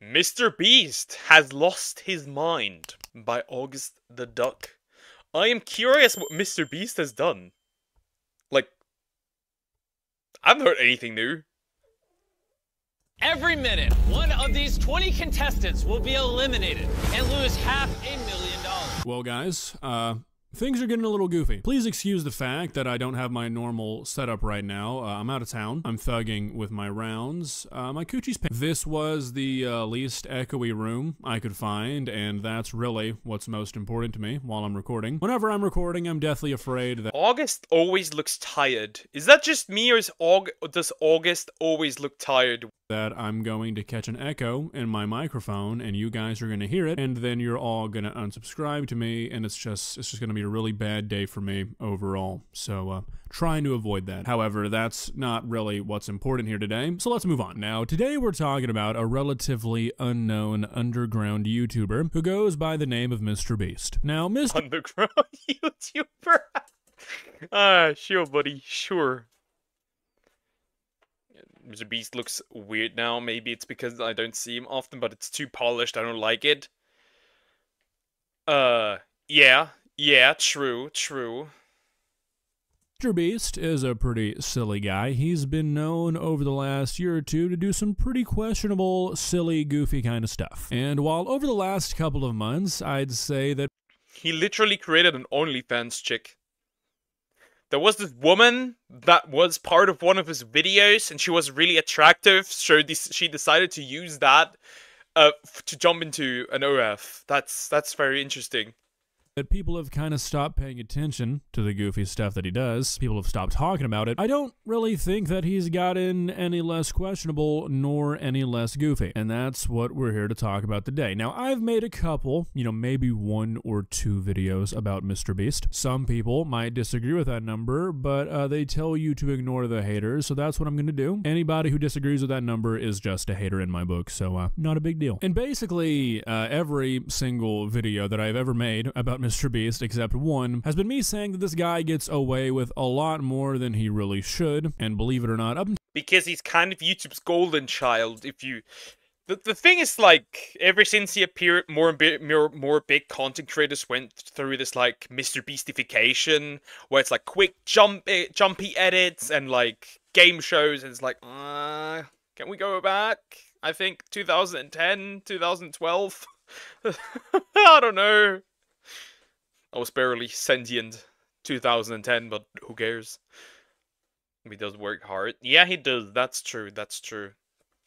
Mr. Beast has lost his mind by August the Duck. I am curious what Mr. Beast has done. Like, I haven't heard anything new. Every minute, one of these 20 contestants will be eliminated and lose $500,000. Well, guys, things are getting a little goofy. Please excuse the fact that I don't have my normal setup right now. I'm out of town. I'm thugging with my rounds. My coochie's pink. This was the least echoey room I could find, and that's really what's most important to me while I'm recording. Whenever I'm recording, I'm deathly afraid that August always looks tired. Is that just me, or does August always look tired? I'm going to catch an echo in my microphone, and you guys are going to hear it, and then you're all going to unsubscribe to me, and it's just going to be a really bad day for me overall. So, trying to avoid that. However, that's not really what's important here today, so let's move on. Now, today we're talking about a relatively unknown underground YouTuber who goes by the name of MrBeast. Now, Underground YouTuber? Sure, buddy, sure. MrBeast looks weird now. Maybe it's because I don't see him often, but it's too polished. I don't like it. Yeah, true. MrBeast is a pretty silly guy. He's been known over the last year or two to do some pretty questionable, silly, goofy kind of stuff. And while over the last couple of months, I'd say that he literally created an OnlyFans chick. There was this woman that was part of one of his videos, and she was really attractive, so she decided to use that to jump into an OF. That's very interesting. That people have kind of stopped paying attention to the goofy stuff that he does. People have stopped talking about it. I don't really think that he's gotten any less questionable nor any less goofy. And that's what we're here to talk about today. Now, I've made a couple, maybe 1 or 2 videos about MrBeast. Some people might disagree with that number, but they tell you to ignore the haters, so that's what I'm going to do. Anybody who disagrees with that number is just a hater in my book, so not a big deal. And basically, every single video that I've ever made about MrBeast, except one, has been me saying that this guy gets away with a lot more than he really should, and believe it or not, because he's kind of YouTube's golden child. If you, the thing is, like, ever since he appeared, more big content creators went through this like MrBeastification, where it's like quick jumpy edits and like game shows, and it's like, can we go back? I think 2010, 2012. I don't know. I was barely sentient 2010, but who cares? He does work hard. Yeah, he does. That's true.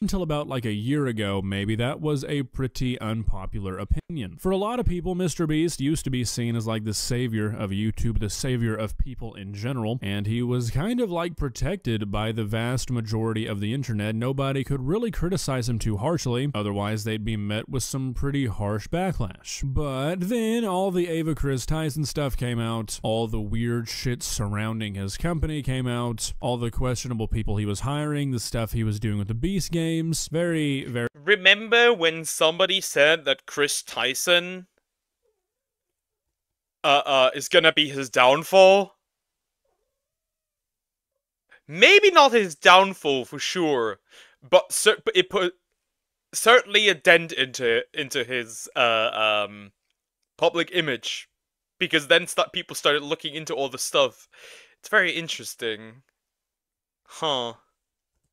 Until about like a year ago, maybe, that was a pretty unpopular opinion. For a lot of people, MrBeast used to be seen as like the savior of YouTube, the savior of people in general, and he was kind of like protected by the vast majority of the internet. Nobody could really criticize him too harshly, otherwise they'd be met with some pretty harsh backlash. But then all the Ava Chris Tyson stuff came out, all the weird shit surrounding his company came out, all the questionable people he was hiring, the stuff he was doing with the Beast game. Very. Remember when somebody said that Chris Tyson is gonna be his downfall? Maybe not his downfall for sure, but it put certainly a dent into his public image, because then people started looking into all the stuff. It's very interesting. Huh.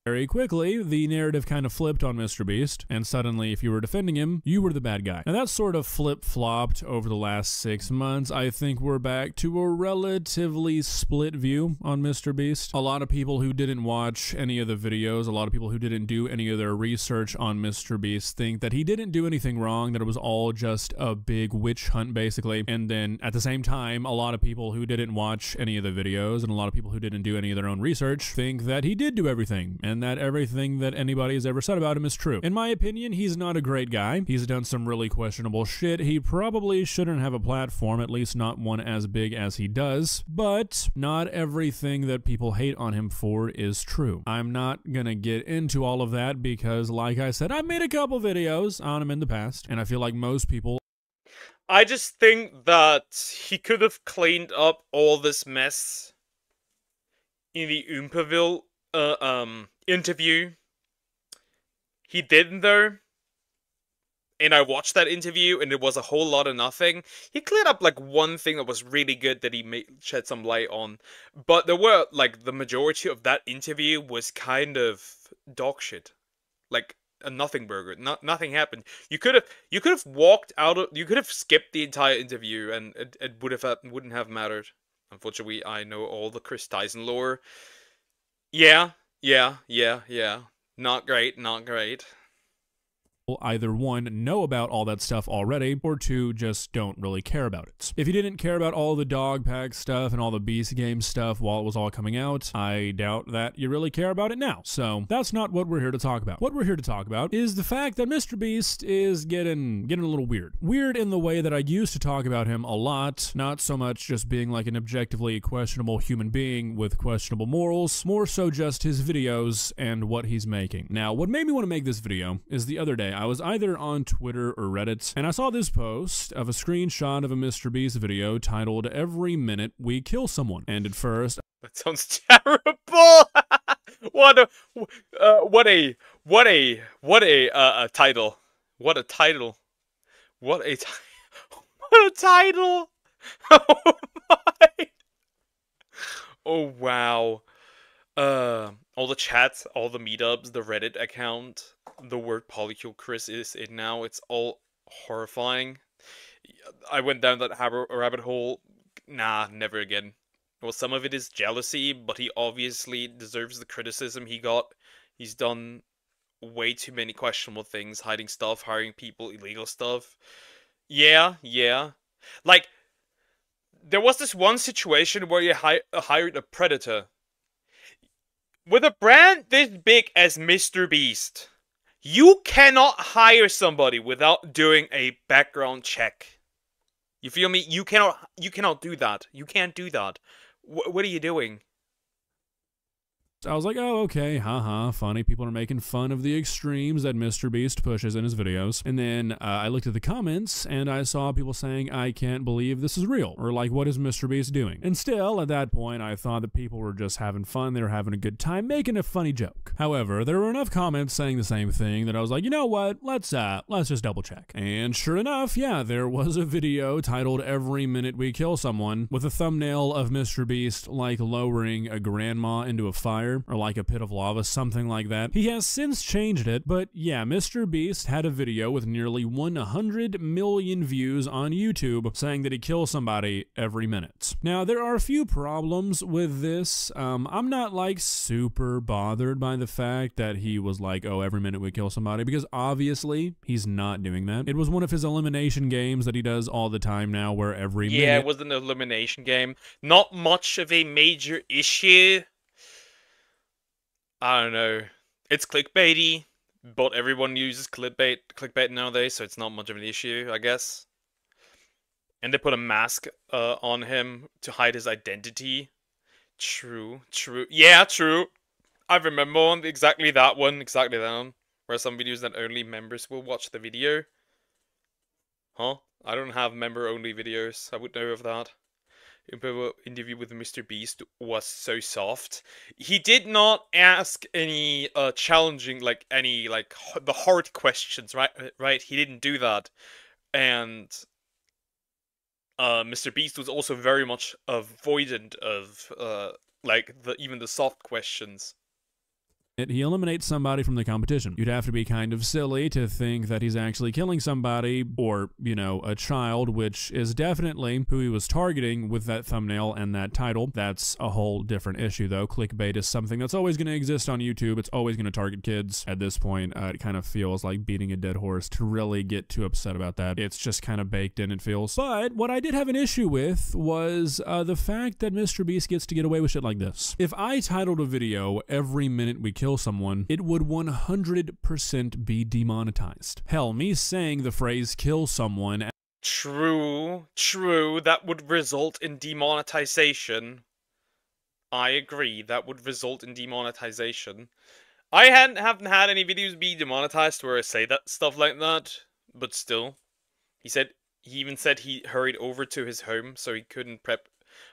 Very quickly, the narrative kind of flipped on MrBeast, and suddenly, if you were defending him, you were the bad guy. And that sort of flip-flopped over the last 6 months. I think we're back to a relatively split view on MrBeast. A lot of people who didn't watch any of the videos, a lot of people who didn't do any of their research on MrBeast think that he didn't do anything wrong, that it was all just a big witch hunt, basically. And then, at the same time, a lot of people who didn't watch any of the videos, and a lot of people who didn't do any of their own research, think that he did do everything, and that everything that anybody has ever said about him is true. In my opinion, he's not a great guy. He's done some really questionable shit. He probably shouldn't have a platform, at least not one as big as he does. But not everything that people hate on him for is true. I'm not gonna get into all of that because, like I said, I've made a couple videos on him in the past, and I feel like most people... I just think that he could have cleaned up all this mess in the Oompaville interview. He didn't, though. and I watched that interview, and it was a whole lot of nothing. He cleared up like one thing that was really good that he shed some light on, but there were like the majority of that interview was kind of dog shit, like a nothing burger. Nothing happened. You could have walked out of, you could have skipped the entire interview, and it wouldn't have mattered. Unfortunately, I know all the Chris Dyson lore. Yeah, yeah. Not great, not great. Either one, know about all that stuff already, or two, just don't really care about it. If you didn't care about all the dog pack stuff and all the Beast game stuff while it was all coming out, I doubt that you really care about it now. So that's not what we're here to talk about. What we're here to talk about is the fact that MrBeast is getting a little weird. Weird in the way that I used to talk about him a lot, not so much just being like an objectively questionable human being with questionable morals, more so just his videos and what he's making. Now, what made me want to make this video is the other day, I was either on Twitter or Reddit, and I saw this post of a screenshot of a MrBeast video titled "Every Minute We Kill Someone." And at first, that sounds terrible. What a title. What a title. What a title. Oh my. Oh wow. All the chats, all the meetups, the Reddit account, the word Polycule Chris is in now. It's all horrifying. I went down that rabbit hole. Nah, never again. Well, some of it is jealousy, but he obviously deserves the criticism he got. He's done way too many questionable things, hiding stuff, hiring people, illegal stuff. Yeah. Like, there was this one situation where you hired a predator. With a brand this big as MrBeast, you cannot hire somebody without doing a background check. You feel me? You cannot do that. You can't do that. What are you doing? I was like, oh, okay, haha, funny. People are making fun of the extremes that MrBeast pushes in his videos. And then I looked at the comments, and I saw people saying, I can't believe this is real. Or like, what is MrBeast doing? And still, at that point, I thought that people were just having fun. They were having a good time, making a funny joke. However, there were enough comments saying the same thing that I was like, you know what? Let's just double check. And sure enough, yeah, there was a video titled "Every Minute We Kill Someone" with a thumbnail of MrBeast like lowering a grandma into a fire, or like a pit of lava, something like that. He has since changed it, but yeah, MrBeast had a video with nearly 100 million views on YouTube saying that he kills somebody every minute. Now, there are a few problems with this. I'm not like super bothered by the fact that he was like, oh, every minute we kill somebody, because obviously he's not doing that. It was one of his elimination games that he does all the time now, where every minute... Yeah, it was an elimination game. Not much of a major issue. I don't know. It's clickbaity, but everyone uses clickbait nowadays, so it's not much of an issue, I guess. And they put a mask on him to hide his identity. True. Yeah, true. I remember exactly that one, where some videos that only members will watch the video. Huh? I don't have member-only videos. I would know of that. Interview with MrBeast was so soft. He did not ask any challenging, like any the hard questions, right? He didn't do that, and MrBeast was also very much avoidant of even the soft questions. He eliminates somebody from the competition. You'd have to be kind of silly to think that he's actually killing somebody, or, you know, a child, which is definitely who he was targeting with that thumbnail and that title. That's a whole different issue, though. Clickbait is something that's always going to exist on YouTube. It's always going to target kids. At this point, it kind of feels like beating a dead horse to really get too upset about that. It's just kind of baked in, it feels. But what I did have an issue with was the fact that MrBeast gets to get away with shit like this. If I titled a video, "Every Minute We Kill Someone," it would 100% be demonetized. Hell, me saying the phrase "kill someone..." True, that would result in demonetization. I agree, that would result in demonetization. I haven't had any videos be demonetized where I say that stuff like that, but still. He even said he hurried over to his home so he couldn't prep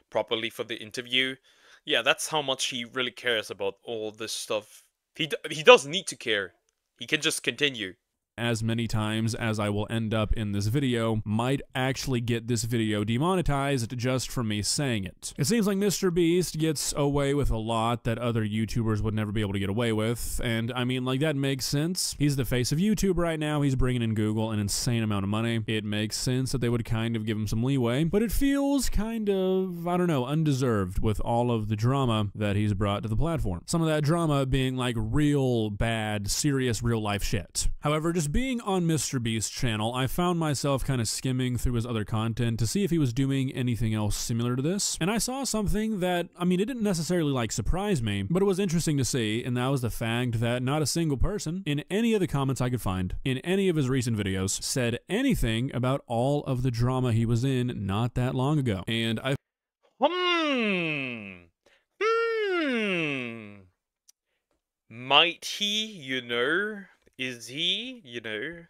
properly for the interview. Yeah, that's how much he really cares about all this stuff. He doesn't need to care. He can just continue. as many times as I will end up in this video might actually get this video demonetized just from me saying it. It seems like MrBeast gets away with a lot that other YouTubers would never be able to get away with, and I mean, like, that makes sense. He's the face of YouTube right now. He's bringing in Google an insane amount of money. It makes sense that they would kind of give him some leeway, but it feels kind of, I don't know, undeserved with all of the drama that he's brought to the platform. Some of that drama being like real bad, serious, real life shit. However, just being on MrBeast's channel, I found myself kind of skimming through his other content to see if he was doing anything else similar to this, and I saw something that, I mean, it didn't necessarily like surprise me, but it was interesting to see, and that was the fact that not a single person in any of the comments I could find in any of his recent videos said anything about all of the drama he was in not that long ago. And I might he, you know, is he, you know,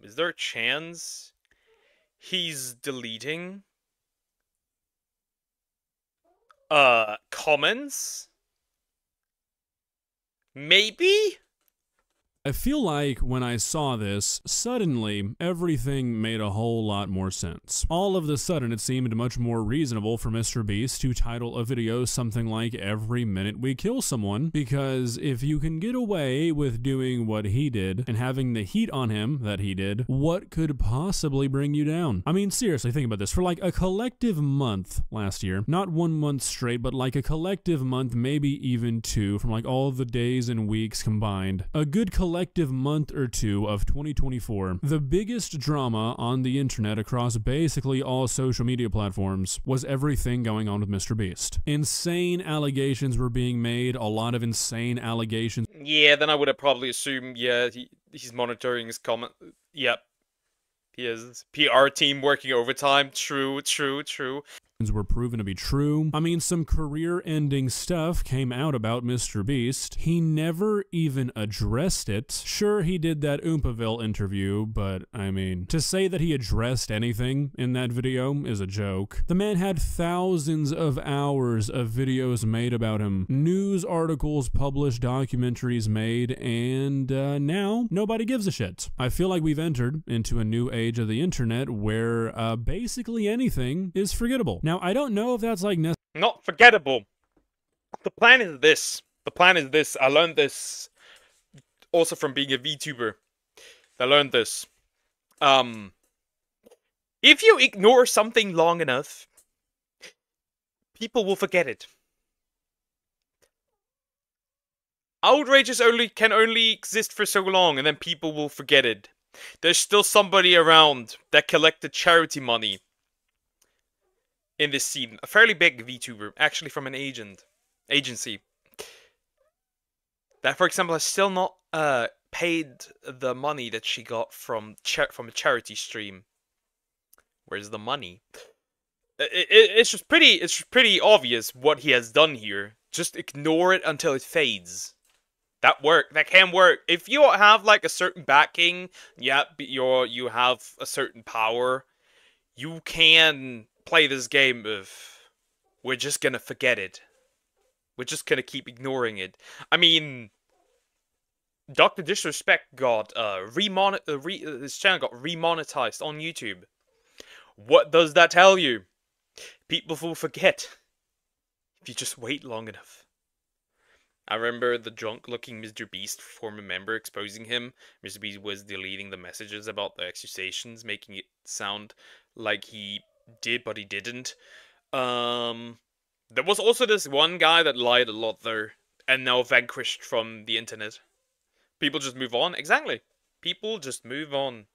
is there a chance he's deleting comments? Maybe? I feel like when I saw this, suddenly everything made a whole lot more sense. All of a sudden it seemed much more reasonable for MrBeast to title a video something like "Every Minute We Kill Someone," because if you can get away with doing what he did and having the heat on him that he did, what could possibly bring you down? I mean, seriously, think about this. For like a collective month last year, not 1 month straight, but like a collective month, maybe even 2, from like all the days and weeks combined, a good collective month or 2 of 2024, the biggest drama on the internet across basically all social media platforms was everything going on with MrBeast. Insane allegations were being made, a lot of insane allegations. Yeah, then I would have probably assumed, yeah, he's monitoring his comment. Yep. He is. PR team working overtime. True. Were proven to be true. I mean, some career-ending stuff came out about MrBeast. He never even addressed it. Sure, he did that Oompaville interview, but I mean, to say that he addressed anything in that video is a joke. The man had thousands of hours of videos made about him, news articles published, documentaries made, and now nobody gives a shit. I feel like we've entered into a new age of the internet where basically anything is forgettable. Now, I don't know if that's like not forgettable. The plan is this. I learned this also from being a VTuber. I learned this. If you ignore something long enough, people will forget it. Outrages can only exist for so long, and then people will forget it. There's still somebody around that collected charity money in this scene. A fairly big VTuber, actually from an agency. That, for example, has still not paid the money that she got from a charity stream. Where's the money? It's just pretty obvious what he has done here. Just ignore it until it fades. That can work. If you have like a certain backing, yeah, you have a certain power, you can play this game of, we're just gonna forget it. We're just gonna keep ignoring it. I mean, Dr. Disrespect got his channel got remonetized on YouTube. What does that tell you? People will forget if you just wait long enough. I remember the drunk-looking MrBeast former member exposing him. MrBeast was deleting the messages about the accusations, making it sound like he did, but he didn't. There was also this one guy that lied a lot there, and now vanquished from the internet. People just move on. Exactly. People just move on.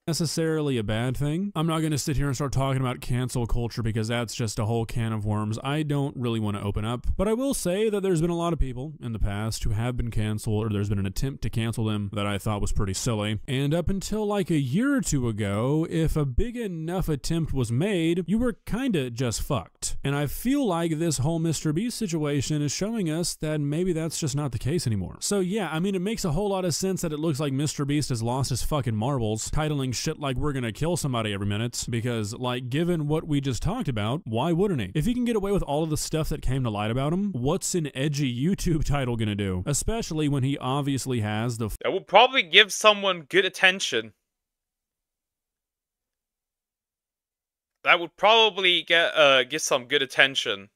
Necessarily a bad thing. I'm not going to sit here and start talking about cancel culture because that's just a whole can of worms I don't really want to open up. But I will say that there's been a lot of people in the past who have been canceled, or there's been an attempt to cancel them that I thought was pretty silly. And up until like a year or two ago, if a big enough attempt was made, you were kinda just fucked. And I feel like this whole MrBeast situation is showing us that maybe that's just not the case anymore. So yeah, I mean, it makes a whole lot of sense that it looks like MrBeast has lost his fucking marbles, titling saying shit like we're gonna kill somebody every minute, because, like, given what we just talked about, why wouldn't he? If he can get away with all of the stuff that came to light about him, what's an edgy YouTube title gonna do? Especially when he obviously has the that will probably give someone good attention. That would probably get some good attention.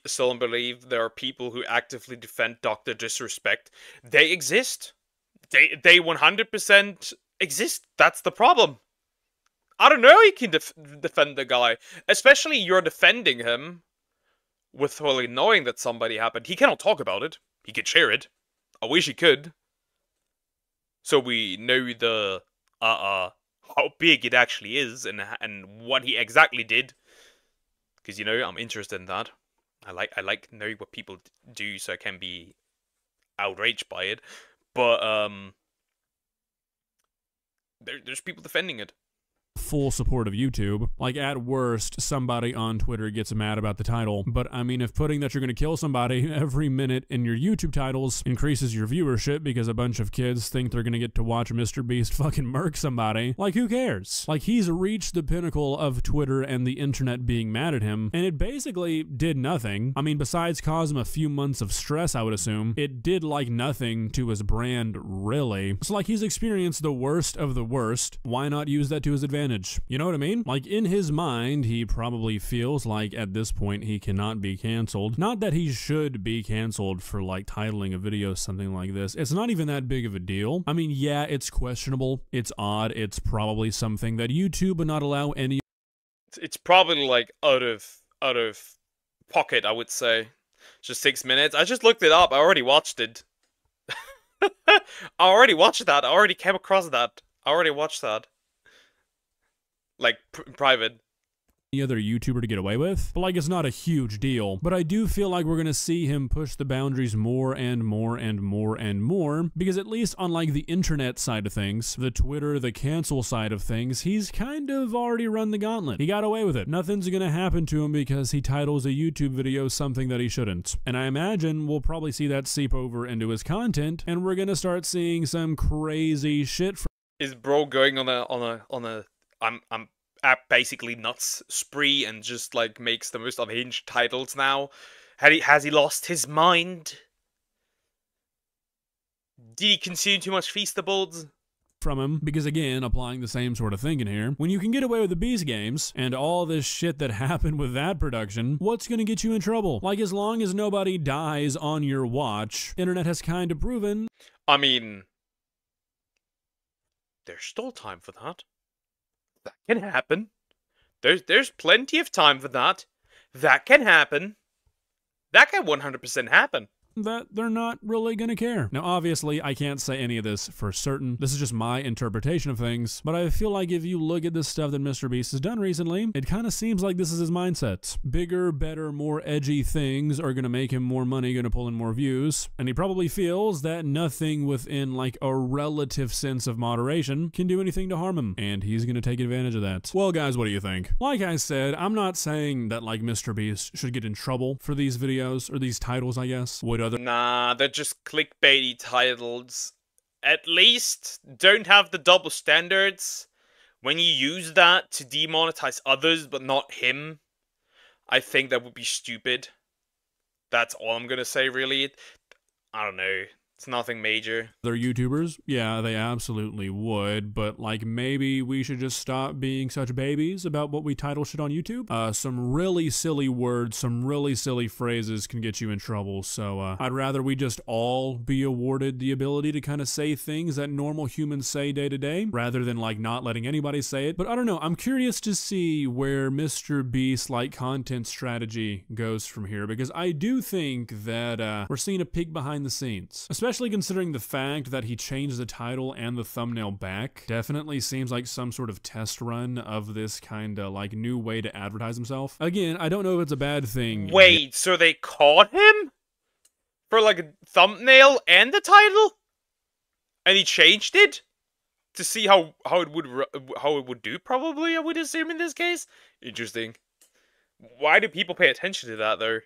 Still don't believe there are people who actively defend Dr. Disrespect. They exist. They 100% exist. That's the problem. I don't know you can defend the guy. Especially you're defending him with fully knowing that somebody happened. He cannot talk about it. He could share it. I wish he could. So we know the how big it actually is and what he exactly did. Because, you know, I'm interested in that. I like knowing what people do so I can be outraged by it. But there's people defending it. Full support of YouTube. Like, at worst, somebody on Twitter gets mad about the title. But, I mean, if putting that you're gonna kill somebody every minute in your YouTube titles increases your viewership because a bunch of kids think they're gonna get to watch MrBeast fucking murk somebody, like, who cares? Like, he's reached the pinnacle of Twitter and the internet being mad at him, and it basically did nothing. I mean, besides cause him a few months of stress, I would assume, it did, like, nothing to his brand, really. So, like, he's experienced the worst of the worst. Why not use that to his advantage? You know what I mean? Like, in his mind, he probably feels like at this point he cannot be canceled. Not that he should be canceled for, like, titling a video something like this. It's not even that big of a deal. I mean, yeah, it's questionable. It's odd. It's probably something that YouTube would not allow any. It's probably, like, out of pocket, I would say. Just 6 minutes. I just looked it up. I already watched it. I already watched that. I already came across that. I already watched that. Like, private. Any other YouTuber to get away with, but like, it's not a huge deal. But I do feel like we're gonna see him push the boundaries more and more and more and more, because at least on, like, the internet side of things, the Twitter, the cancel side of things, he's kind of already run the gauntlet. He got away with it. Nothing's gonna happen to him because he titles a YouTube video something that he shouldn't. And I imagine we'll probably see that seep over into his content, and we're gonna start seeing some crazy shit from. Is bro going on a I'm basically nuts spree and just, like, makes the most unhinged titles now? Has he lost his mind? Did he consume too much Feastables? From him, because again, applying the same sort of thinking here, when you can get away with the Beast games and all this shit that happened with that production, what's gonna get you in trouble? Like, as long as nobody dies on your watch, internet has kind of proven. I mean, there's still time for that. That can happen. There's plenty of time for that. That can happen. That can 100% happen. That they're not really gonna care. Now, obviously, I can't say any of this for certain. This is just my interpretation of things, but I feel like if you look at the stuff that MrBeast has done recently, it kind of seems like this is his mindset. Bigger, better, more edgy things are gonna make him more money, gonna pull in more views, and he probably feels that nothing within, like, a relative sense of moderation can do anything to harm him, and he's gonna take advantage of that. Well, guys, what do you think? Like I said, I'm not saying that, like, MrBeast should get in trouble for these videos, or these titles, I guess. Nah, they're just clickbaity titles. At least don't have the double standards. When you use that to demonetize others but not him, I think that would be stupid. That's all I'm gonna say, really. I don't know. It's nothing major. They're YouTubers? Yeah, they absolutely would, but, like, maybe we should just stop being such babies about what we title shit on YouTube. Some really silly words, some really silly phrases can get you in trouble, so I'd rather we just all be awarded the ability to kind of say things that normal humans say day to day, rather than, like, not letting anybody say it. But I don't know, I'm curious to see where MrBeast's, like, content strategy goes from here, because I do think that we're seeing a peek behind the scenes. Especially considering the fact that he changed the title and the thumbnail back. Definitely seems like some sort of test run of this kind of, like, new way to advertise himself. Again, I don't know if it's a bad thing. Wait, so they caught him? For, like, a thumbnail and the title? And he changed it? To see how it would do, probably, I would assume, in this case? Interesting. Why do people pay attention to that, though?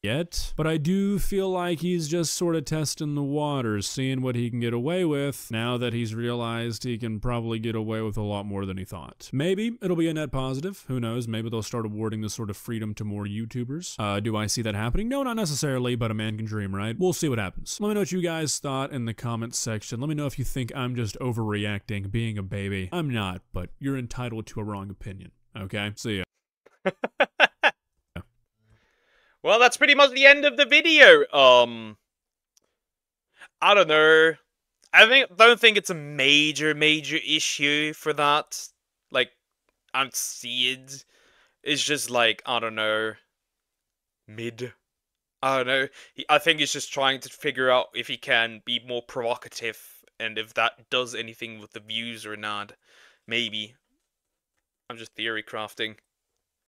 yet, but I do feel like he's just sort of testing the waters, seeing what he can get away with now that he's realized he can probably get away with a lot more than he thought. Maybe it'll be a net positive, who knows, maybe they'll start awarding this sort of freedom to more YouTubers. Do I see that happening? No, not necessarily, but a man can dream, right? We'll see what happens. Let me know what you guys thought in the comments section. Let me know if you think I'm just overreacting, being a baby. I'm not, but you're entitled to a wrong opinion, okay? See ya. Well, that's pretty much the end of the video. I don't know. Don't think it's a major issue for that. Like, I don't see it. It's just like, I don't know, mid. I don't know. I think he's just trying to figure out if he can be more provocative and if that does anything with the views or not. Maybe. I'm just theory crafting.